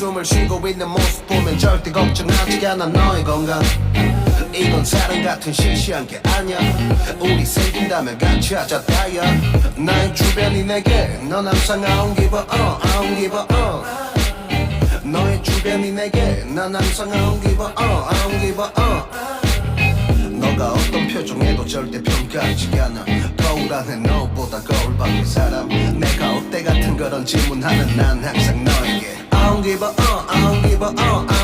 숨을 쉬고 있는 모습 보면 절대 걱정하지 않아 너의 건강. 이건 사랑 같은 시시한 게 아니야. 우리 생긴다면 같이 하자 다야. 나의 주변이 내게 넌 항상 I don't give a I don't give a 너의 주변이 내게 난 항상 I don't give a I don't give a 너가 어떤 표정에도 절대 평가하지 않아. 거울 안에 너보다 거울 밖의 사람. 내가 어때 같은 그런 질문하는 난 항상 너에게 I don't give a I don't give a